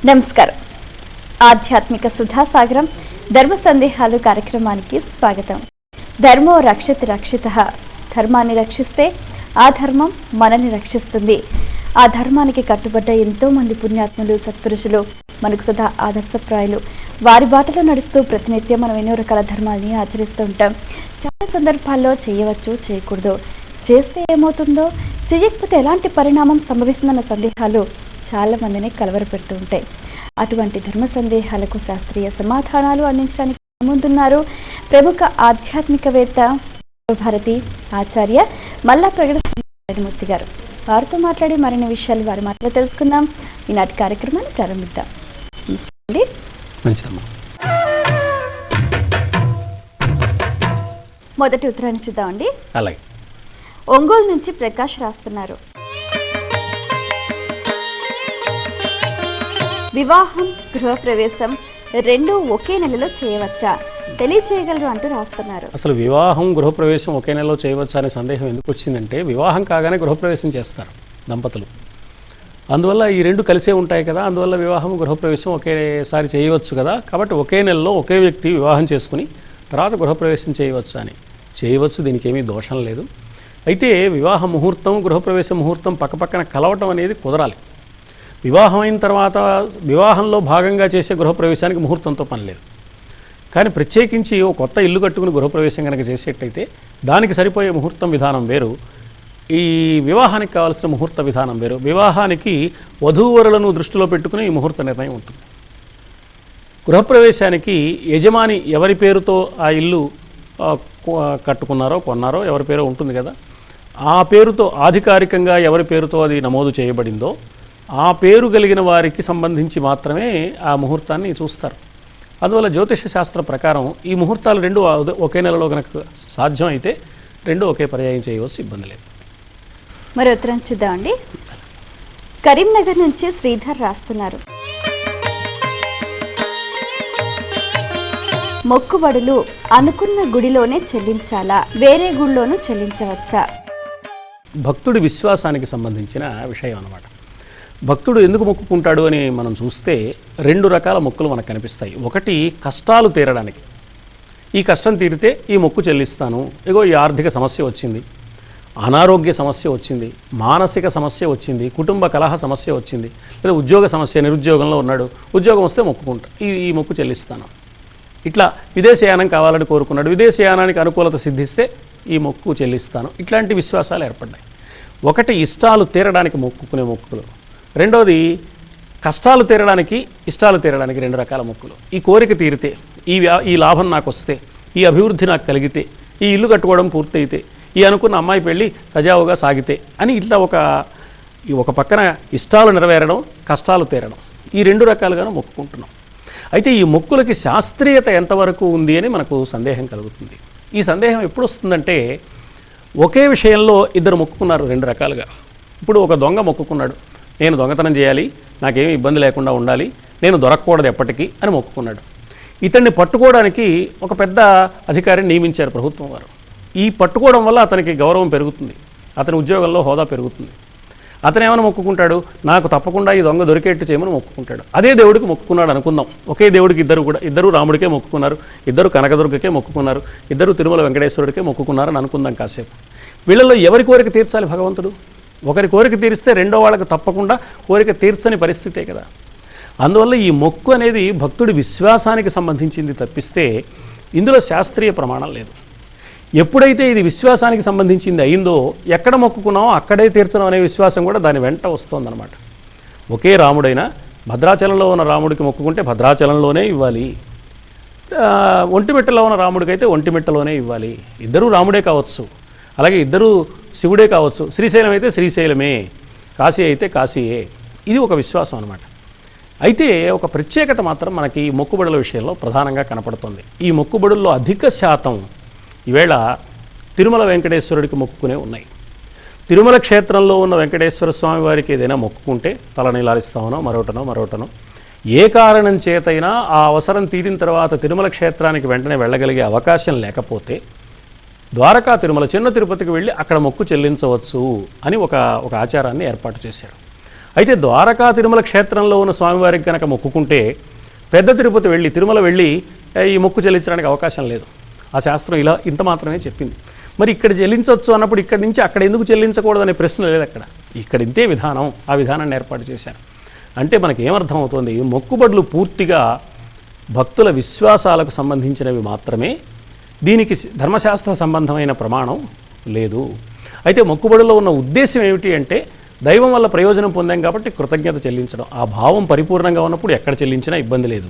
నమస్కారం. ఆధ్యాత్మిక సుధాసాగరం ధర్మ సందేహాలు కార్యక్రమానికి స్వాగతం. ధర్మో రక్షతి రక్షితః. ధర్మాన్ని రక్షిస్తే ఆ ధర్మం మనల్ని రక్షిస్తుంది. ఆ ధర్మానికి కట్టుబడ్డ ఎంతో మంది పుణ్యాత్ములు, సత్పురుషులు మనకు సదా ఆదర్శప్రాయులు. వారి బాటలో నడుస్తూ ప్రతినిత్యం మనం ఎన్నో రకాల ధర్మాలని ఆచరిస్తూ ఉంటాం. చాలా సందర్భాల్లో చేయవచ్చు, చేయకూడదు, చేస్తే ఏమవుతుందో, చేయకపోతే ఎలాంటి పరిణామం సంభవిస్తుందన్న సందేహాలు చాలా మందిని కలవరపెడుతూ ఉంటాయి. అటువంటి ధర్మ సందేహాలకు శాస్త్రీయ సమాధానాలు అందించడానికి ముందున్నారు ప్రముఖ ఆధ్యాత్మికవేత్త భారతి ఆచార్య మల్లా ప్రగడ మూర్తి గారు. వారితో మాట్లాడి మరిన్ని విషయాలు వారి మాటలో తెలుసుకుందాం. ఈనాటి కార్యక్రమాన్ని ప్రారంభిద్దాం. మొదటి ఉత్తరాన్ని చూద్దామండి. ఒంగోలు నుంచి ప్రకాష్ రాస్తున్నారు. వివాహం, గృహప్రవేశం రెండు ఒకే నెలలో చేయవచ్చా, తెలియచేయగలరు అంటూ రాస్తున్నారు. అసలు వివాహం, గృహప్రవేశం ఒకే నెలలో చేయవచ్చా అనే సందేహం ఎందుకు వచ్చిందంటే, వివాహం కాగానే గృహప్రవేశం చేస్తారు దంపతులు. అందువల్ల ఈ రెండు కలిసే ఉంటాయి కదా, అందువల్ల వివాహం, గృహప్రవేశం ఒకేసారి చేయవచ్చు కదా. కాబట్టి ఒకే నెలలో ఒకే వ్యక్తి వివాహం చేసుకుని తర్వాత గృహప్రవేశం చేయవచ్చు అని చేయవచ్చు. దీనికి ఏమీ దోషం లేదు. అయితే వివాహ ముహూర్తం, గృహప్రవేశ ముహూర్తం పక్కపక్కన కలవటం అనేది కుదరాలి. వివాహం అయిన తర్వాత వివాహంలో భాగంగా చేసే గృహప్రవేశానికి ముహూర్తంతో పని లేదు. కానీ ప్రత్యేకించి ఓ కొత్త ఇల్లు కట్టుకుని గృహప్రవేశం కనుక చేసేటైతే దానికి సరిపోయే ముహూర్తం విధానం వేరు, ఈ వివాహానికి కావాల్సిన ముహూర్త విధానం వేరు. వివాహానికి వధూవరులను దృష్టిలో పెట్టుకుని ఈ ముహూర్త నిర్ణయం ఉంటుంది. గృహప్రవేశానికి యజమాని ఎవరి పేరుతో ఆ ఇల్లు కట్టుకున్నారో, కొన్నారో, ఎవరి పేరో ఉంటుంది కదా, ఆ పేరుతో ఆధికారికంగా ఎవరి పేరుతో అది నమోదు చేయబడిందో ఆ పేరు కలిగిన వారికి సంబంధించి మాత్రమే ఆ ముహూర్తాన్ని చూస్తారు. అందువల్ల జ్యోతిష శాస్త్ర ప్రకారం ఈ ముహూర్తాలు రెండు ఒకే నెలలో కనుక సాధ్యం అయితే రెండు ఒకే పర్యాయం చేయవచ్చు, ఇబ్బంది లేదు. మరి ఉత్తరం చూద్దామండి. కరీంనగర్ నుంచి శ్రీధర్ రాస్తున్నారు. మొక్కుబడులు అనుకున్న గుడిలోనే చెల్లించాలా, వేరే గుడిలోనూ చెల్లించవచ్చా? భక్తుడి విశ్వాసానికి సంబంధించిన విషయం అన్నమాట. భక్తుడు ఎందుకు మొక్కుకుంటాడు అని మనం చూస్తే రెండు రకాల మొక్కులు మనకు కనిపిస్తాయి. ఒకటి కష్టాలు తీరడానికి, ఈ కష్టం తీరితే ఈ మొక్కు చెల్లిస్తాను. ఇగో ఈ ఆర్థిక సమస్య వచ్చింది, అనారోగ్య సమస్య వచ్చింది, మానసిక సమస్య వచ్చింది, కుటుంబ కలహ సమస్య వచ్చింది, లేదా ఉద్యోగ సమస్య, నిరుద్యోగంలో ఉన్నాడు, ఉద్యోగం వస్తే మొక్కుకుంటా, ఈ మొక్కు చెల్లిస్తాను. ఇట్లా విదేశయానం కావాలని కోరుకున్నాడు, విదేశయానానికి అనుకూలత సిద్ధిస్తే ఈ మొక్కు చెల్లిస్తాను. ఇట్లాంటి విశ్వాసాలు ఏర్పడ్డాయి. ఒకటి ఇష్టాలు తీరడానికి మొక్కుకునే మొక్కులు, రెండోది కష్టాలు తీరడానికి, ఇష్టాలు తీరడానికి. రెండు రకాల మొక్కులు. ఈ కోరిక తీరితే, ఈ లాభం నాకు వస్తే, ఈ అభివృద్ధి నాకు కలిగితే, ఈ ఇల్లు కట్టుకోవడం పూర్తయితే, ఈ అనుకున్న అమ్మాయి పెళ్ళి సజావుగా సాగితే అని ఇట్లా ఒక పక్కన ఇష్టాలు నెరవేరడం, కష్టాలు తీరడం, ఈ రెండు రకాలుగాను మొక్కుకుంటున్నాం. అయితే ఈ మొక్కులకి శాస్త్రీయత ఎంతవరకు ఉంది అని మనకు సందేహం కలుగుతుంది. ఈ సందేహం ఎప్పుడు వస్తుందంటే, ఒకే విషయంలో ఇద్దరు మొక్కుకున్నారు రెండు రకాలుగా. ఇప్పుడు ఒక దొంగ మొక్కుకున్నాడు, నేను దొంగతనం చేయాలి, నాకేమీ ఇబ్బంది లేకుండా ఉండాలి, నేను దొరకకూడదు ఎప్పటికీ అని మొక్కుకున్నాడు. ఇతన్ని పట్టుకోవడానికి ఒక పెద్ద అధికారిని నియమించారు ప్రభుత్వం వారు. ఈ పట్టుకోవడం వల్ల అతనికి గౌరవం పెరుగుతుంది, అతని ఉద్యోగంలో హోదా పెరుగుతుంది. అతను ఏమైనా మొక్కుకుంటాడు, నాకు తప్పకుండా ఈ దొంగ దొరికేట్టు చేయమని మొక్కుకుంటాడు. అదే దేవుడికి మొక్కుకున్నాడు అనుకుందాం. ఒకే దేవుడికి ఇద్దరు రాముడికే మొక్కుకున్నారు, ఇద్దరు కనకదుర్గకే మొక్కుకున్నారు, ఇద్దరు తిరుమల వెంకటేశ్వరుడికే మొక్కుకున్నారని అనుకుందాం కాసేపు. వీళ్ళల్లో ఎవరి కోరిక తీర్చాలి భగవంతుడు? ఒకరి కోరిక తీరిస్తే రెండో వాళ్ళకు తప్పకుండా కోరిక తీర్చని పరిస్థితే కదా. అందువల్ల ఈ మొక్కు అనేది భక్తుడి విశ్వాసానికి సంబంధించింది తప్పిస్తే ఇందులో శాస్త్రీయ ప్రమాణం లేదు. ఎప్పుడైతే ఇది విశ్వాసానికి సంబంధించింది అయిందో, ఎక్కడ మొక్కుకున్నామో అక్కడే తీర్చడం అనే విశ్వాసం కూడా దాని వెంట వస్తుందన్నమాట. ఒకే రాముడైనా భద్రాచలంలో ఉన్న రాముడికి మొక్కుకుంటే భద్రాచలంలోనే ఇవ్వాలి, ఒంటిమిట్టలో ఉన్న రాముడికైతే ఒంటిమిట్టలోనే ఇవ్వాలి. ఇద్దరూ రాముడే కావచ్చు, అలాగే ఇద్దరూ శివుడే కావచ్చు. శ్రీశైలం అయితే శ్రీశైలమే, కాశీ అయితే కాశీయే. ఇది ఒక విశ్వాసం అన్నమాట. అయితే ఒక ప్రత్యేకత మాత్రం మనకి ఈ మొక్కుబడుల విషయంలో ప్రధానంగా కనపడుతుంది. ఈ మొక్కుబడుల్లో అధిక శాతం ఈవేళ తిరుమల వెంకటేశ్వరుడికి మొక్కుకునే ఉన్నాయి. తిరుమల క్షేత్రంలో ఉన్న వెంకటేశ్వర స్వామి వారికి ఏదైనా మొక్కుకుంటే తలనీలాలిస్తామనో మరొకటనో ఏ కారణం చేతైనా ఆ అవసరం తీరిన తర్వాత తిరుమల క్షేత్రానికి వెంటనే వెళ్ళగలిగే అవకాశం లేకపోతే ద్వారకా తిరుమల, చిన్న తిరుపతికి వెళ్ళి అక్కడ మొక్కు చెల్లించవచ్చు అని ఒక ఆచారాన్ని ఏర్పాటు చేశాడు. అయితే ద్వారకా తిరుమల క్షేత్రంలో ఉన్న స్వామివారికి కనుక మొక్కుకుంటే పెద్ద తిరుపతి వెళ్ళి తిరుమల వెళ్ళి ఈ మొక్కు చెల్లించడానికి అవకాశం లేదు. ఆ శాస్త్రం ఇలా ఇంత మాత్రమే చెప్పింది. మరి ఇక్కడ చెల్లించవచ్చు అన్నప్పుడు ఇక్కడి నుంచి అక్కడ ఎందుకు చెల్లించకూడదు అనే ప్రశ్న లేదు. ఇక్కడ ఇంతే విధానం, ఆ విధానాన్ని ఏర్పాటు చేశారు. అంటే మనకి ఏమర్థం అవుతుంది, మొక్కుబడులు పూర్తిగా భక్తుల విశ్వాసాలకు సంబంధించినవి మాత్రమే, దీనికి ధర్మశాస్త్ర సంబంధమైన ప్రమాణం లేదు. అయితే మొక్కుబడుల్లో ఉన్న ఉద్దేశం ఏమిటి అంటే దైవం వల్ల ప్రయోజనం పొందాం కాబట్టి కృతజ్ఞత చెల్లించడం. ఆ భావం పరిపూర్ణంగా ఉన్నప్పుడు ఎక్కడ చెల్లించినా ఇబ్బంది లేదు.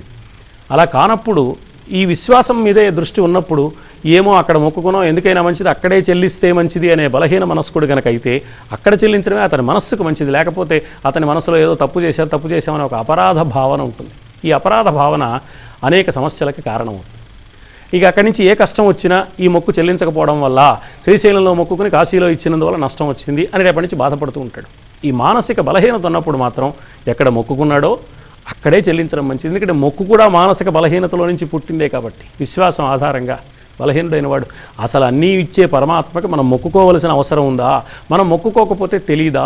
అలా కానప్పుడు ఈ విశ్వాసం మీదే దృష్టి ఉన్నప్పుడు ఏమో అక్కడ మొక్కుకున్నాం ఎందుకైనా మంచిది, అక్కడే చెల్లిస్తే మంచిది అనే బలహీన మనస్కుడు కనుక అయితే అక్కడ చెల్లించడమే అతని మనస్సుకు మంచిది. లేకపోతే అతని మనసులో ఏదో తప్పు చేశామని ఒక అపరాధ భావన ఉంటుంది. ఈ అపరాధ భావన అనేక సమస్యలకి కారణమవుతుంది. ఇక అక్కడి నుంచి ఏ కష్టం వచ్చినా ఈ మొక్కు చెల్లించకపోవడం వల్ల శ్రీశైలంలో మొక్కుకుని కాశీలో ఇచ్చినందువల్ల నష్టం వచ్చింది అని రేపటి నుంచి బాధపడుతూ ఉంటాడు. ఈ మానసిక బలహీనత ఉన్నప్పుడు మాత్రం ఎక్కడ మొక్కుకున్నాడో అక్కడే చెల్లించడం మంచిది. ఎందుకంటే మొక్కు కూడా మానసిక బలహీనతలో నుంచి పుట్టిందే కాబట్టి విశ్వాసం ఆధారంగా బలహీనుడైన వాడు అసలు అన్నీ ఇచ్చే పరమాత్మకి మనం మొక్కుకోవలసిన అవసరం ఉందా, మనం మొక్కుకోకపోతే తెలీదా,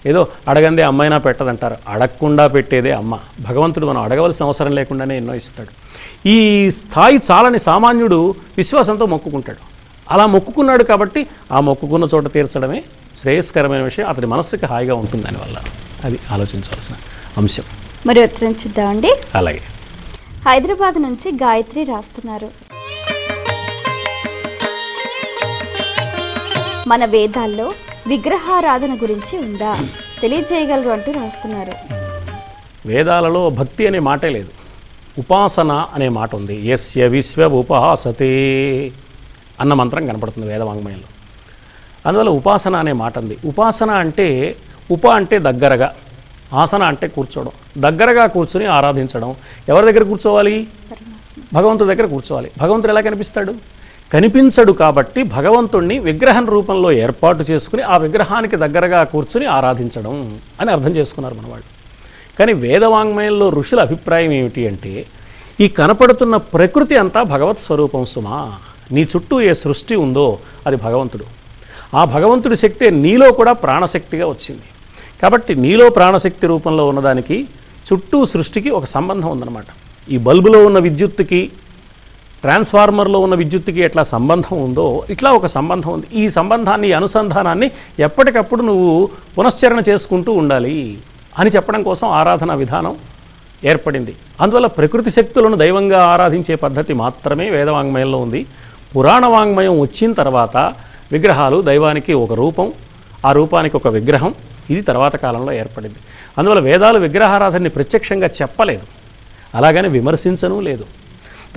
ఏదో అడగందే అమ్మైనా పెట్టదంటారు. అడగకుండా పెట్టేదే అమ్మ. భగవంతుడు మనం అడగవలసిన అవసరం లేకుండానే ఎన్నో ఇస్తాడు. ఈ స్థాయి చాలని సామాన్యుడు విశ్వాసంతో మొక్కుకుంటాడు. అలా మొక్కుకున్నాడు కాబట్టి ఆ మొక్కుకున్న చోట తీర్చడమే శ్రేయస్కరమైన విషయం. అతని మనస్సుకి హాయిగా ఉంటుంది దానివల్ల. అది ఆలోచించవలసిన అంశం. మరి ఉత్తరం చూద్దామండి. అలాగే హైదరాబాద్ నుంచి గాయత్రి రాస్తున్నారు. మన వేదాల్లో విగ్రహారాధన గురించి ఉందా, తెలియజేయగలరు అంటూ రాస్తున్నారు. వేదాలలో భక్తి అనే మాటే లేదు, ఉపాసన అనే మాట ఉంది. యస్య విశ్వ ఉపాసతే అన్న మంత్రం కనపడుతుంది వేదవాంగ్మయంలో. అందువల్ల ఉపాసన అనే మాట ఉంది. ఉపాసన అంటే ఉప అంటే దగ్గరగా, ఆసన అంటే కూర్చోవడం, దగ్గరగా కూర్చుని ఆరాధించడం. ఎవరి దగ్గర కూర్చోవాలి? భగవంతుడి దగ్గర కూర్చోవాలి. భగవంతుడు ఎలా కనిపిస్తాడు? కనిపించడు కాబట్టి భగవంతుణ్ణి విగ్రహం రూపంలో ఏర్పాటు చేసుకుని ఆ విగ్రహానికి దగ్గరగా కూర్చుని ఆరాధించడం అని అర్థం చేసుకున్నారు మనవాళ్ళు. కానీ వేదవాంగ్మయంలో ఋషుల అభిప్రాయం ఏమిటి అంటే ఈ కనపడుతున్న ప్రకృతి అంతా భగవత్ స్వరూపం సుమా. నీ చుట్టూ ఏ సృష్టి ఉందో అది భగవంతుడు. ఆ భగవంతుడి శక్తే నీలో కూడా ప్రాణశక్తిగా వచ్చింది. కాబట్టి నీలో ప్రాణశక్తి రూపంలో ఉన్నదానికి చుట్టూ సృష్టికి ఒక సంబంధం ఉందన్నమాట. ఈ బల్బులో ఉన్న విద్యుత్తుకి ట్రాన్స్ఫార్మర్లో ఉన్న విద్యుత్తుకి ఎట్లా సంబంధం ఉందో ఇట్లా ఒక సంబంధం ఉంది. ఈ సంబంధాన్ని, అనుసంధానాన్ని ఎప్పటికప్పుడు నువ్వు పునశ్చరణ చేసుకుంటూ ఉండాలి అని చెప్పడం కోసం ఆరాధన విధానం ఏర్పడింది. అందువల్ల ప్రకృతి శక్తులను దైవంగా ఆరాధించే పద్ధతి మాత్రమే వేదవాంగ్మయంలో ఉంది. పురాణ వాంగ్మయం వచ్చిన తర్వాత విగ్రహాలు దైవానికి ఒక రూపం, ఆ రూపానికి ఒక విగ్రహం, ఇది తర్వాత కాలంలో ఏర్పడింది. అందువల్ల వేదాలు విగ్రహారాధనని ప్రత్యక్షంగా చెప్పలేదు, అలాగని విమర్శించను లేదు.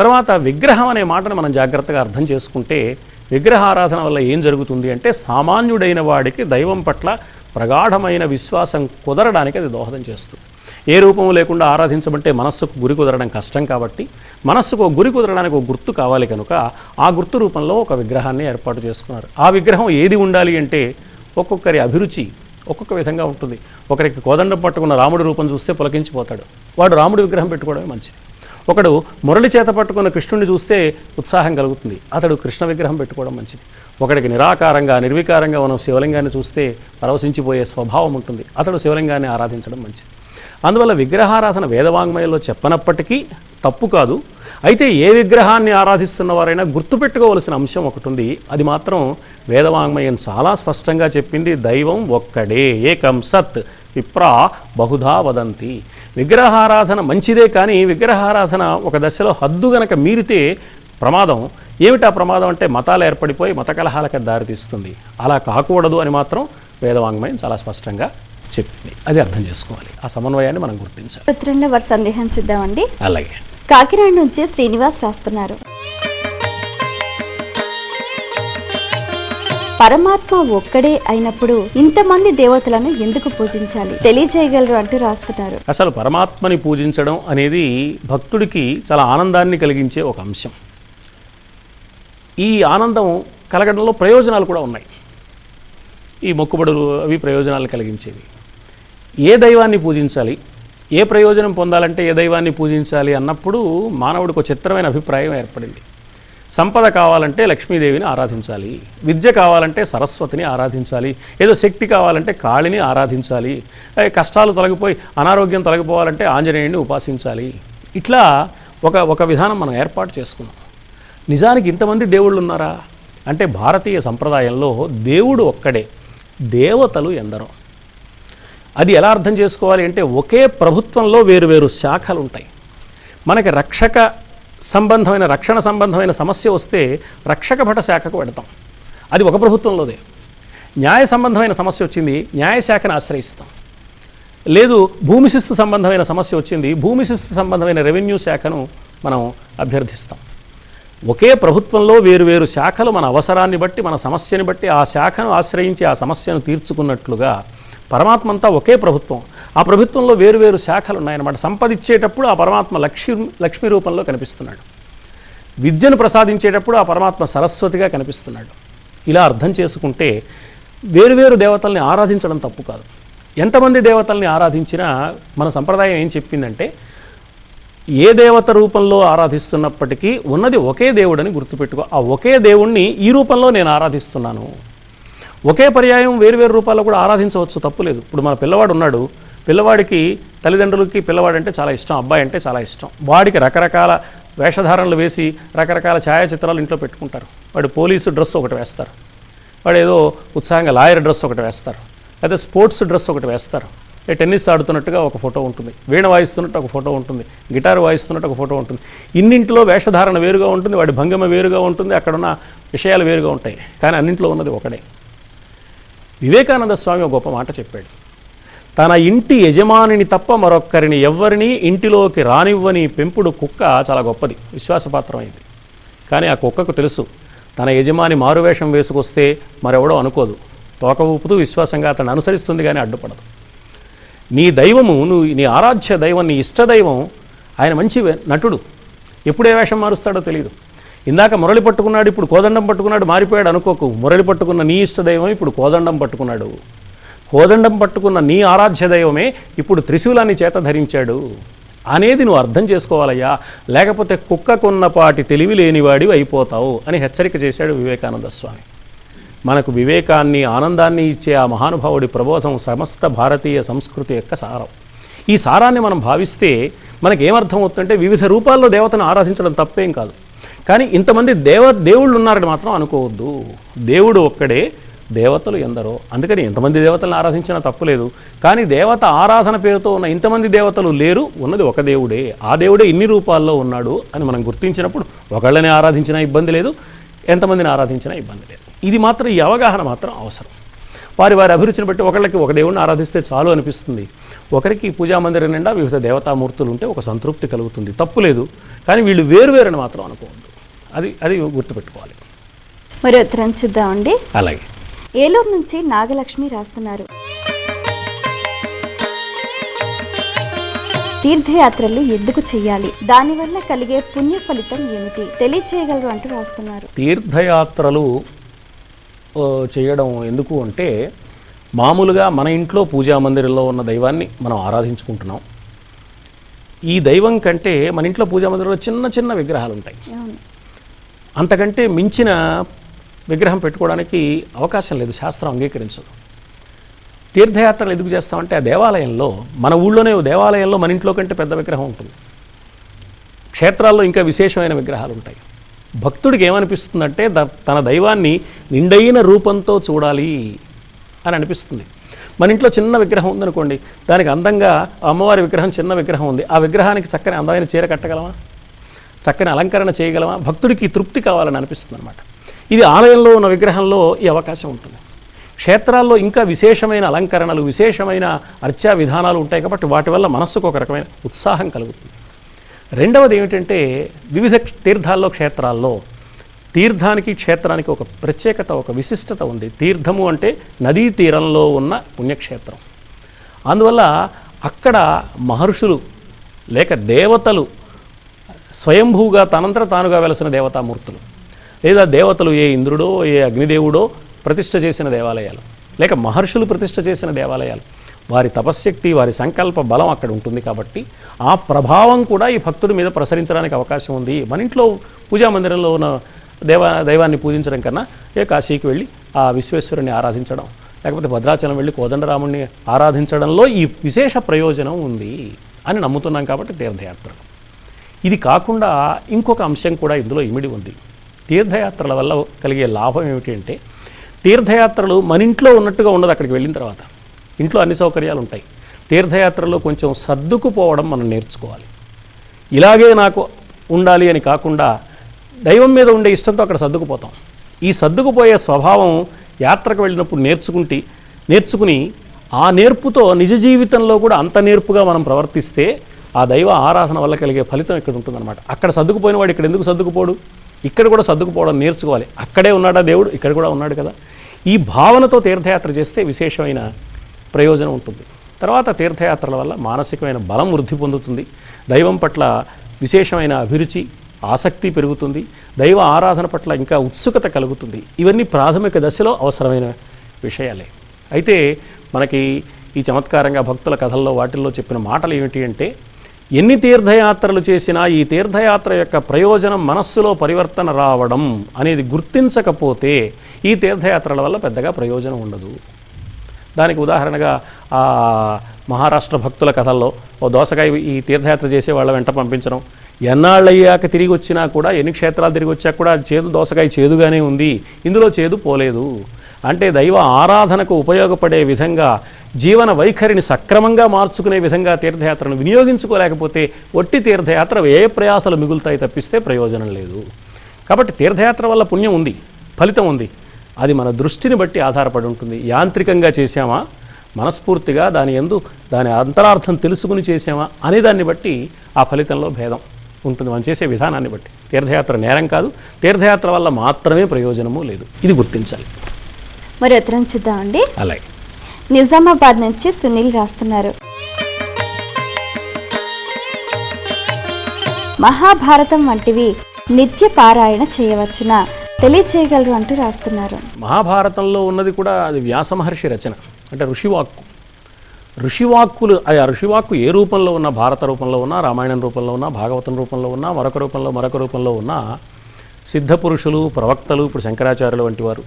తర్వాత విగ్రహం అనే మాటను మనం జాగ్రత్తగా అర్థం చేసుకుంటే విగ్రహారాధన వల్ల ఏం జరుగుతుంది అంటే సామాన్యుడైన వాడికి దైవం పట్ల ప్రగాఢమైన విశ్వాసం కుదరడానికి అది దోహదం చేస్తుంది. ఏ రూపము లేకుండా ఆరాధించమంటే మనస్సుకు గురి కుదరడం కష్టం కాబట్టి మనస్సుకు ఒక గురి కుదరడానికి ఒక గుర్తు కావాలి కనుక ఆ గుర్తు రూపంలో ఒక విగ్రహాన్ని ఏర్పాటు చేసుకున్నారు. ఆ విగ్రహం ఏది ఉండాలి అంటే ఒక్కొక్కరి అభిరుచి ఒక్కొక్క విధంగా ఉంటుంది. ఒకరికి కోదండం పట్టుకున్న రాముడి రూపం చూస్తే పులకించిపోతాడు, వాడు రాముడి విగ్రహం పెట్టుకోవడమే మంచిది. ఒకడు మురళి చేత పట్టుకున్న కృష్ణుడిని చూస్తే ఉత్సాహం కలుగుతుంది, అతడు కృష్ణ విగ్రహం పెట్టుకోవడం మంచిది. ఒకడికి నిరాకారంగా నిర్వికారంగా మనం శివలింగాన్ని చూస్తే పరవశించిపోయే స్వభావం ఉంటుంది, అతడు శివలింగాన్ని ఆరాధించడం మంచిది. అందువల్ల విగ్రహారాధన వేదవాంగ్మయంలో చెప్పనప్పటికీ తప్పు కాదు. అయితే ఏ విగ్రహాన్ని ఆరాధిస్తున్న వారైనా గుర్తుపెట్టుకోవలసిన అంశం ఒకటి ఉంది. అది మాత్రం వేదవాంగ్మయం చాలా స్పష్టంగా చెప్పింది. దైవం ఒక్కడే, ఏకం సత్ విప్రా బహుధా వదంతి. విగ్రహారాధన మంచిదే, కానీ విగ్రహారాధన ఒక దశలో హద్దు గనక మీరితే ప్రమాదం. ఏమిటా ప్రమాదం అంటే మతాలు ఏర్పడిపోయి మత కలహాలకు దారితీస్తుంది. అలా కాకూడదు అని మాత్రం వేదవాంగ్మయం చాలా స్పష్టంగా చెప్పింది. అది అర్థం చేసుకోవాలి, ఆ సమన్వయాన్ని మనం గుర్తించాలి. పత్రంలో వారి సందేహం చూద్దామండి. అలాగే కాకినాడ నుంచి శ్రీనివాస్ రాస్తున్నారు. పరమాత్మ ఒక్కడే అయినప్పుడు ఇంతమంది దేవతలను ఎందుకు పూజించాలి, తెలియజేయగలరు అంటూ రాస్తున్నారు. అసలు పరమాత్మని పూజించడం అనేది భక్తుడికి చాలా ఆనందాన్ని కలిగించే ఒక అంశం. ఈ ఆనందం కలగడంలో ప్రయోజనాలు కూడా ఉన్నాయి. ఈ మొక్కుబడులు అవి ప్రయోజనాలు కలిగించేవి. ఏ దైవాన్ని పూజించాలి, ఏ ప్రయోజనం పొందాలంటే ఏ దైవాన్ని పూజించాలి అన్నప్పుడు మానవుడికి ఒక చిత్రమైన అభిప్రాయం ఏర్పడింది. సంపద కావాలంటే లక్ష్మీదేవిని ఆరాధించాలి, విద్య కావాలంటే సరస్వతిని ఆరాధించాలి, ఏదో శక్తి కావాలంటే కాళిని ఆరాధించాలి, కష్టాలు తొలగిపోయి అనారోగ్యం తొలగిపోవాలంటే ఆంజనేయుడిని ఉపాసించాలి. ఇట్లా ఒక విధానం మనం ఏర్పాటు చేసుకున్నాం. నిజానికి ఇంతమంది దేవుళ్ళు ఉన్నారా అంటే భారతీయ సంప్రదాయంలో దేవుడు ఒక్కడే, దేవతలు ఎందరో. అది ఎలా అర్థం చేసుకోవాలి అంటే ఒకే ప్రభుత్వంలో వేరువేరు శాఖలు ఉంటాయి. మనకి రక్షణ సంబంధమైన సమస్య వస్తే రక్షక భట శాఖకు పెడతాం, అది ఒక ప్రభుత్వంలోదే. న్యాయ సంబంధమైన సమస్య వచ్చింది, న్యాయశాఖను ఆశ్రయిస్తాం. లేదు భూమి శిస్తు సంబంధమైన సమస్య వచ్చింది, భూమి శిస్తు సంబంధమైన రెవెన్యూ శాఖను మనం అభ్యర్థిస్తాం. ఒకే ప్రభుత్వంలో వేరువేరు శాఖలు మన అవసరాన్ని బట్టి, మన సమస్యని బట్టి ఆ శాఖను ఆశ్రయించి ఆ సమస్యను తీర్చుకున్నట్లుగా పరమాత్మ అంతా ఒకే ప్రభుత్వం. ఆ ప్రభుత్వంలో వేరువేరు శాఖలు ఉన్నాయన్నమాట. సంపదిచ్చేటప్పుడు ఆ పరమాత్మ లక్ష్మీ రూపంలో కనిపిస్తున్నాడు, విద్యను ప్రసాదించేటప్పుడు ఆ పరమాత్మ సరస్వతిగా కనిపిస్తున్నాడు. ఇలా అర్థం చేసుకుంటే వేరువేరు దేవతల్ని ఆరాధించడం తప్పు కాదు. ఎంతమంది దేవతల్ని ఆరాధించినా మన సంప్రదాయం ఏం చెప్పిందంటే ఏ దేవత రూపంలో ఆరాధిస్తున్నప్పటికీ ఉన్నది ఒకే దేవుడని గుర్తుపెట్టుకో. ఆ ఒకే దేవుణ్ణి ఈ రూపంలో నేను ఆరాధిస్తున్నాను. ఒకే పర్యాయం వేరువేరు రూపాల్లో కూడా ఆరాధించవచ్చు, తప్పులేదు. ఇప్పుడు మన పిల్లవాడు ఉన్నాడు, పిల్లవాడికి తల్లిదండ్రులకి పిల్లవాడంటే చాలా ఇష్టం, అబ్బాయి అంటే చాలా ఇష్టం. వాడికి రకరకాల వేషధారణలు వేసి రకరకాల ఛాయాచిత్రాలు ఇంట్లో పెట్టుకుంటారు. వాడు పోలీసు డ్రెస్ ఒకటి వేస్తారు, వాడు ఏదో ఉత్సాహంగా లాయర్ డ్రెస్ ఒకటి వేస్తారు, లేదా స్పోర్ట్స్ డ్రెస్ ఒకటి వేస్తారు. టెన్నిస్ ఆడుతున్నట్టుగా ఒక ఫోటో ఉంటుంది, వీణ వాయిస్తున్నట్టు ఒక ఫోటో ఉంటుంది, గిటార్ వాయిస్తున్నట్టు ఒక ఫోటో ఉంటుంది. ఇన్నింటిలో వేషధారణ వేరుగా ఉంటుంది, వాడి భంగిమ వేరుగా ఉంటుంది, అక్కడున్న విషయాలు వేరుగా ఉంటాయి, కానీ అన్నింటిలో ఉన్నది ఒకడే. వివేకానంద స్వామి ఒక గొప్ప మాట చెప్పాడు. తన ఇంటి యజమానిని తప్ప మరొక్కరిని ఎవ్వరినీ ఇంటిలోకి రానివ్వని పెంపుడు కుక్క చాలా గొప్పది, విశ్వాసపాత్రమైంది. కానీ ఆ కుక్కకు తెలుసు తన యజమాని మారువేషం వేసుకొస్తే మరెవడో అనుకోదు, తోక ఊపుతూ విశ్వాసంగా అతను అనుసరిస్తుంది, కానీ అడ్డుపడదు. నీ దైవము, నీ ఆరాధ్య దైవం, నీ ఇష్టదైవం ఆయన మంచి నటుడు, ఎప్పుడు ఏ వేషం మారుస్తాడో తెలియదు. ఇందాక మురళి పట్టుకున్నాడు, ఇప్పుడు కోదండం పట్టుకున్నాడు, మారిపోయాడు అనుకోకు. మురళి పట్టుకున్న నీ ఇష్టదైవం ఇప్పుడు కోదండం పట్టుకున్నాడు, కోదండం పట్టుకున్న నీ ఆరాధ్య దైవమే ఇప్పుడు త్రిశూలాన్ని చేత ధరించాడు అనేది నువ్వు అర్థం చేసుకోవాలయ్యా, లేకపోతే కుక్కకున్నపాటి తెలివి లేనివాడివి అయిపోతావు అని హెచ్చరిక చేశాడు వివేకానంద స్వామి. మనకు వివేకాన్ని, ఆనందాన్ని ఇచ్చే ఆ మహానుభావుడి ప్రబోధం సమస్త భారతీయ సంస్కృతి యొక్క సారం. ఈ సారాన్ని మనం భావిస్తే మనకేమర్థం అవుతుందంటే వివిధ రూపాల్లో దేవతను ఆరాధించడం తప్పేం కాదు, కానీ ఇంతమంది దేవుళ్ళు ఉన్నారని మాత్రం అనుకోవద్దు. దేవుడు ఒక్కడే, దేవతలు ఎందరో. అందుకని ఎంతమంది దేవతలను ఆరాధించినా తప్పులేదు, కానీ దేవత ఆరాధన పేరుతో ఉన్న ఇంతమంది దేవతలు లేరు, ఉన్నది ఒక దేవుడే. ఆ దేవుడే ఇన్ని రూపాల్లో ఉన్నాడు అని మనం గుర్తించినప్పుడు ఒకళ్ళని ఆరాధించినా ఇబ్బంది లేదు, ఎంతమందిని ఆరాధించినా ఇబ్బంది లేదు. ఇది మాత్రం, ఈ అవగాహన మాత్రం అవసరం. వారి అభిరుచిని బట్టి ఒకళ్ళకి ఒక దేవుడిని ఆరాధిస్తే చాలు అనిపిస్తుంది, ఒకరికి పూజామందిరం నిండా వివిధ దేవతామూర్తులు ఉంటే ఒక సంతృప్తి కలుగుతుంది, తప్పు లేదు. కానీ వీళ్ళు వేరువేరని మాత్రం అనుకోవద్దు, అది గుర్తుపెట్టుకోవాలి. మరి ఉత్తరం చూద్దామండి. అలాగే. ఏలూరు నుంచి నాగలక్ష్మి రాస్తున్నారు. తీర్థయాత్రలు ఎందుకు చేయాలి, దానివల్ల కలిగే పుణ్య ఫలితం ఏమిటి తెలియచేయగలరు అంటూ రాస్తున్నారు. తీర్థయాత్రలు చేయడం ఎందుకు అంటే, మామూలుగా మన ఇంట్లో పూజా మందిరంలో ఉన్న దైవాన్ని మనం ఆరాధించుకుంటున్నాం. ఈ దైవం కంటే మన ఇంట్లో పూజా మందిరంలో చిన్న చిన్న విగ్రహాలు ఉంటాయి, అంతకంటే మించిన విగ్రహం పెట్టుకోవడానికి అవకాశం లేదు, శాస్త్రం అంగీకరించదు. తీర్థయాత్రలు ఎందుకు చేస్తామంటే, ఆ దేవాలయంలో, మన ఊళ్ళోనే దేవాలయంలో మన ఇంట్లో కంటే పెద్ద విగ్రహం ఉంటుంది, క్షేత్రాల్లో ఇంకా విశేషమైన విగ్రహాలు ఉంటాయి. భక్తుడికి ఏమనిపిస్తుందంటే తన దైవాన్ని నిండైన రూపంతో చూడాలి అని అనిపిస్తుంది. మన ఇంట్లో చిన్న విగ్రహం ఉందనుకోండి, దానికి అందంగా అమ్మవారి విగ్రహం, చిన్న విగ్రహం ఉంది, ఆ విగ్రహానికి చక్కని అందమైన చీర కట్టగలమా, చక్కని అలంకరణ చేయగలమా? భక్తుడికి తృప్తి కావాలని అనిపిస్తుంది అనమాట. ఇది ఆలయంలో ఉన్న విగ్రహంలో ఈ అవకాశం ఉంటుంది. క్షేత్రాల్లో ఇంకా విశేషమైన అలంకరణలు, విశేషమైన అర్చా విధానాలు ఉంటాయి కాబట్టి వాటి వల్ల మనస్సుకు ఒక రకమైన ఉత్సాహం కలుగుతుంది. రెండవది ఏమిటంటే, వివిధ తీర్థాల్లో, క్షేత్రాల్లో తీర్థానికి క్షేత్రానికి ఒక ప్రత్యేకత, ఒక విశిష్టత ఉంది. తీర్థము అంటే నదీ తీరంలో ఉన్న పుణ్యక్షేత్రం. అందువల్ల అక్కడ మహర్షులు లేక దేవతలు స్వయంభూగా తనంతట తానుగా వెలసిన దేవతామూర్తులు, లేదా దేవతలు ఏ ఇంద్రుడో ఏ అగ్నిదేవుడో ప్రతిష్ఠ చేసిన దేవాలయాలు, లేక మహర్షులు ప్రతిష్ఠ చేసిన దేవాలయాలు, వారి తపశ్శక్తి, వారి సంకల్ప బలం అక్కడ ఉంటుంది. కాబట్టి ఆ ప్రభావం కూడా ఈ భక్తుడి మీద ప్రసరించడానికి అవకాశం ఉంది. మన ఇంట్లో పూజా మందిరంలో ఉన్న దైవాన్ని పూజించడం కన్నా కాశీకి వెళ్ళి ఆ విశ్వేశ్వరుని ఆరాధించడం, లేకపోతే భద్రాచలం వెళ్ళి కోదండరాముడిని ఆరాధించడంలో ఈ విశేష ప్రయోజనం ఉంది అని నమ్ముతున్నాం కాబట్టి తీర్థయాత్రలు. ఇది కాకుండా ఇంకొక అంశం కూడా ఇందులో ఇమిడి ఉంది. తీర్థయాత్రల వల్ల కలిగే లాభం ఏమిటి అంటే, తీర్థయాత్రలు మన ఇంట్లో ఉన్నట్టుగా ఉండదు. అక్కడికి వెళ్ళిన తర్వాత ఇంట్లో అన్ని సౌకర్యాలు ఉంటాయి. తీర్థయాత్రలో కొంచెం సర్దుకుపోవడం మనం నేర్చుకోవాలి. ఇలాగే నాకు ఉండాలి అని కాకుండా దైవం మీద ఉండే ఇష్టంతో అక్కడ సర్దుకుపోతాం. ఈ సర్దుకుపోయే స్వభావం యాత్రకు వెళ్ళినప్పుడు నేర్చుకుని ఆ నేర్పుతో నిజ జీవితంలో కూడా అంత నేర్పుగా మనం ప్రవర్తిస్తే ఆ దైవ ఆరాధన వల్ల కలిగే ఫలితం ఇక్కడ ఉంటుందన్నమాట. అక్కడ సర్దుకుపోయిన వాడు ఇక్కడ ఎందుకు సర్దుకుపోడు? ఇక్కడ కూడా సర్దుకుపోవడం నేర్చుకోవాలి. అక్కడే ఉన్నాడా దేవుడు, ఇక్కడ కూడా ఉన్నాడు కదా. ఈ భావనతో తీర్థయాత్ర చేస్తే విశేషమైన ప్రయోజనం ఉంటుంది. తర్వాత తీర్థయాత్రల వల్ల మానసికమైన బలం వృద్ధి పొందుతుంది. దైవం పట్ల విశేషమైన అభిరుచి, ఆసక్తి పెరుగుతుంది. దైవ ఆరాధన పట్ల ఇంకా ఉత్సుకత కలుగుతుంది. ఇవన్నీ ప్రాథమిక దశలో అవసరమైన విషయాలే. అయితే మనకి ఈ చమత్కారంగా భక్తుల కథల్లో వాటిల్లో చెప్పిన మాటలు ఏమిటి అంటే, ఎన్ని తీర్థయాత్రలు చేసినా ఈ తీర్థయాత్ర యొక్క ప్రయోజనం మనస్సులో పరివర్తన రావడం అనేది గుర్తించకపోతే ఈ తీర్థయాత్రల వల్ల పెద్దగా ప్రయోజనం ఉండదు. దానికి ఉదాహరణగా ఆ మహారాష్ట్ర భక్తుల కథల్లో ఓ దోసకాయ ఈ తీర్థయాత్ర చేసే వాళ్ళ వెంట పంపించడం, ఎన్నాళ్ళయ్యాక తిరిగి వచ్చినా కూడా, ఎన్ని క్షేత్రాలు తిరిగి వచ్చాక కూడా చేదు దోసకాయ చేదుగానే ఉంది, ఇందులో చేదు పోలేదు. అంటే దైవ ఆరాధనకు ఉపయోగపడే విధంగా, జీవన వైఖరిని సక్రమంగా మార్చుకునే విధంగా తీర్థయాత్రను వినియోగించుకోలేకపోతే ఒట్టి తీర్థయాత్ర వ్యయ ప్రయాసాలు మిగులుతాయి తప్పిస్తే ప్రయోజనం లేదు. కాబట్టి తీర్థయాత్ర వల్ల పుణ్యం ఉంది, ఫలితం ఉంది. అది మన దృష్టిని బట్టి ఆధారపడి ఉంటుంది. యాంత్రికంగా చేశామా, మనస్ఫూర్తిగా దాని అంతరార్థం తెలుసుకుని చేసామా అనే దాన్ని బట్టి ఆ ఫలితంలో భేదం ఉంటుంది. మనం చేసే విధానాన్ని బట్టి. తీర్థయాత్ర నేరం కాదు, తీర్థయాత్ర వల్ల మాత్రమే ప్రయోజనము లేదు. ఇది గుర్తించాలి. మరి ఉత్తరం చూద్దామండి. అలాగే నిజామాబాద్ నుంచి సునీల్ రాస్తున్నారు. మహాభారతం వంటివి నిత్య పారాయణ చేయవచ్చునా, తెలియచేయగలరు అంటూ రాస్తున్నారు. మహాభారతంలో ఉన్నది కూడా అది వ్యాస మహర్షి రచన, అంటే ఋషివాక్కులు. ఆ ఋషివాక్కు ఏ రూపంలో ఉన్నా, భారత రూపంలో ఉన్నా, రామాయణం రూపంలో ఉన్నా, భాగవతం రూపంలో ఉన్నా, మరొక రూపంలో ఉన్నా, సిద్ధపురుషులు, ప్రవక్తలు, ఇప్పుడు శంకరాచార్యులు వంటి వారు,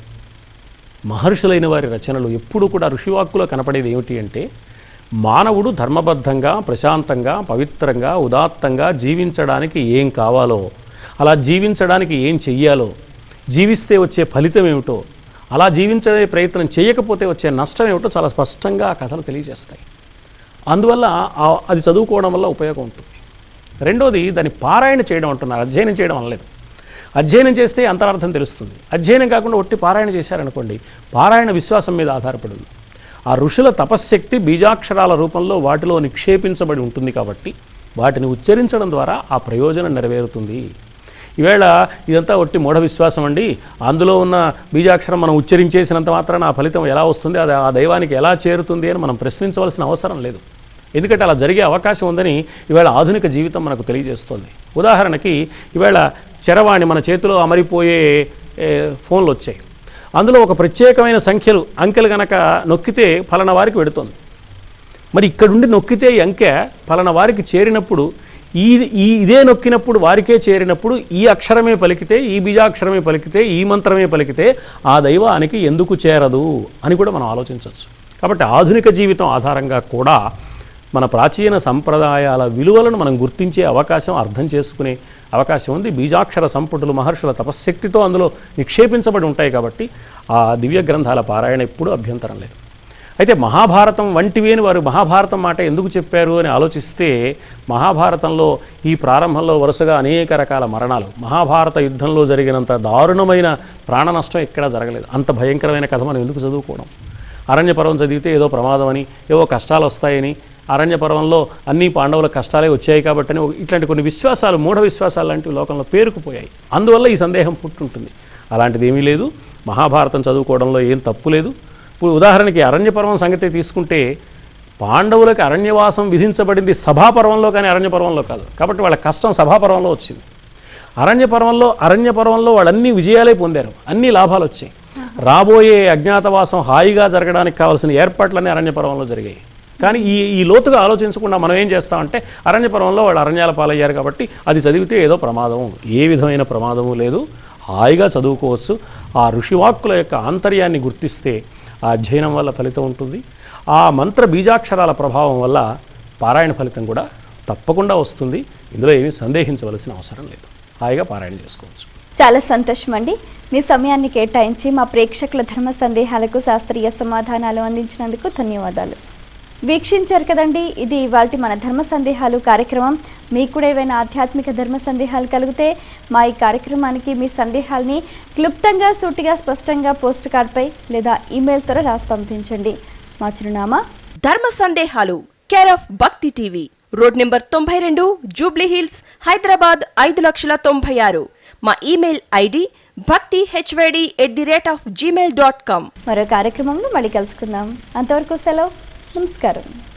మహర్షులైన వారి రచనలు ఎప్పుడూ కూడా ఋషివాక్కులో కనపడేది ఏమిటి అంటే, మానవుడు ధర్మబద్ధంగా, ప్రశాంతంగా, పవిత్రంగా, ఉదాత్తంగా జీవించడానికి ఏం కావాలో, అలా జీవించడానికి ఏం చెయ్యాలో, జీవిస్తే వచ్చే ఫలితం ఏమిటో, అలా జీవించే ప్రయత్నం చేయకపోతే వచ్చే నష్టం ఏమిటో చాలా స్పష్టంగా ఆ కథలు తెలియజేస్తాయి. అందువల్ల అది చదువుకోవడం వల్ల ఉపయోగం ఉంటుంది. రెండోది, దాన్ని పారాయణ చేయడం అంటున్నారు, అధ్యయనం చేయడం అనలేదు. అధ్యయనం చేస్తే అంతరార్థం తెలుస్తుంది. అధ్యయనం కాకుండా ఒట్టి పారాయణ చేశారనుకోండి, పారాయణ విశ్వాసం మీద ఆధారపడి ఉంది. ఆ ఋషుల తపశ్శక్తి బీజాక్షరాల రూపంలో వాటిలో నిక్షేపించబడి ఉంటుంది కాబట్టి వాటిని ఉచ్చరించడం ద్వారా ఆ ప్రయోజనం నెరవేరుతుంది. ఈవేళ ఇదంతా ఒట్టి మూఢ విశ్వాసం అండి, అందులో ఉన్న బీజాక్షరం మనం ఉచ్చరించేసినంత మాత్రాన ఆ ఫలితం ఎలా వస్తుంది, అది ఆ దైవానికి ఎలా చేరుతుంది అని మనం ప్రశ్నించవలసిన అవసరం లేదు. ఎందుకంటే అలా జరిగే అవకాశం ఉందని ఈవేళ ఆధునిక జీవితం మనకు తెలియజేస్తుంది. ఉదాహరణకి ఈవేళ చరవాణి మన చేతిలో అమరిపోయే ఫోన్లు వచ్చాయి. అందులో ఒక ప్రత్యేకమైన అంకెలు కనుక నొక్కితే ఫలానా వారికి వెడుతుంది. మరి ఇక్కడుండి నొక్కితే ఈ అంకె ఫలానా వారికి చేరినప్పుడు, ఇదే నొక్కినప్పుడు వారికే చేరినప్పుడు ఈ అక్షరమే పలికితే, ఈ బీజాక్షరమే పలికితే, ఈ మంత్రమే పలికితే ఆ దైవానికి ఎందుకు చేరదు అని కూడా మనం ఆలోచించవచ్చు. కాబట్టి ఆధునిక జీవితం ఆధారంగా కూడా మన ప్రాచీన సంప్రదాయాల విలువలను మనం గుర్తించే అవకాశం, అర్థం చేసుకునే అవకాశం ఉంది. బీజాక్షర సంపుటులు మహర్షుల తపశ్శక్తితో అందులో నిక్షేపించబడి ఉంటాయి కాబట్టి ఆ దివ్య గ్రంథాల పారాయణ ఎప్పుడూ అభ్యంతరం లేదు. అయితే మహాభారతం వంటివి అని వారు మహాభారతం మాట ఎందుకు చెప్పారు అని ఆలోచిస్తే, మహాభారతంలో ఈ ప్రారంభంలో వరుసగా అనేక రకాల మరణాలు, మహాభారత యుద్ధంలో జరిగినంత దారుణమైన ప్రాణ నష్టం ఎక్కడా జరగలేదు. అంత భయంకరమైన కథ మనం ఎందుకు చదువుకోవడం? అరణ్య పర్వం చదివితే ఏదో ప్రమాదం అని, ఏవో కష్టాలు వస్తాయని, అరణ్య పర్వంలో అన్ని పాండవుల కష్టాలే వచ్చాయి కాబట్టి ఇట్లాంటి కొన్ని విశ్వాసాలు, మూఢ విశ్వాసాలు లాంటివి లోకంలో పేరుకుపోయాయి. అందువల్ల ఈ సందేహం పుట్టుంటుంది. అలాంటిది ఏమీ లేదు. మహాభారతం చదువుకోవడంలో ఏం తప్పు లేదు. ఇప్పుడు ఉదాహరణకి అరణ్యపర్వం సంగతి తీసుకుంటే, పాండవులకు అరణ్యవాసం విధించబడింది సభాపర్వంలో కానీ అరణ్యపర్వంలో కాదు. కాబట్టి వాళ్ళ కష్టం సభాపర్వంలో వచ్చింది. అరణ్యపర్వంలో వాళ్ళు అన్ని విజయాలే పొందారు, అన్ని లాభాలు వచ్చాయి. రాబోయే అజ్ఞాతవాసం హాయిగా జరగడానికి కావాల్సిన ఏర్పాట్లన్నీ అరణ్యపర్వంలో జరిగాయి. కానీ ఈ లోతుగా ఆలోచించకుండా మనం ఏం చేస్తామంటే, అరణ్యపర్వంలో వాళ్ళు అరణ్యాల పాలయ్యారు కాబట్టి అది చదివితే ఏదో ప్రమాదం. ఏ విధమైన ప్రమాదము లేదు. హాయిగా చదువుకోవచ్చు. ఆ ఋషివాక్కుల యొక్క ఆంతర్యాన్ని గుర్తిస్తే ఆ అధ్యయనం వల్ల ఫలితం ఉంటుంది. ఆ మంత్ర బీజాక్షరాల ప్రభావం వల్ల పారాయణ ఫలితం కూడా తప్పకుండా వస్తుంది. ఇందులో ఏమీ సందేహించవలసిన అవసరం లేదు. హాయిగా పారాయణ చేసుకోవచ్చు. చాలా సంతోషం అండి. మీ సమయాన్ని కేటాయించి మా ప్రేక్షకుల ధర్మ సందేహాలకు శాస్త్రీయ సమాధానాలు అందించినందుకు ధన్యవాదాలు. వీక్షించారు కదండి, ఇది ఇవాల్టి మన ధర్మ సందేహాలు కార్యక్రమం. మీకు కూడా ఏవైనా ఆధ్యాత్మిక ధర్మ సందేహాలు కలిగితే మా ఈ కార్యక్రమానికి మీ సందేహాల్ని క్లుప్తంగా, సూటిగా, స్పష్టంగా పోస్ట్ కార్డ్పై లేదా ఈమెయిల్ ద్వారా రాసి పంపించండి. మా చిరునామా ధర్మ సందేహాలు, కేర్ ఆఫ్ భక్తి TV, road number 92, Jubilee hills, Hyderabad 5,96,000. మా ఈమెయిల్ ఐడి bhaktihyd@gmail.com. మరో కార్యక్రమంలో మళ్ళీ కలుసుకుందాం. అంతవరకు సెలవు. నమస్కారం.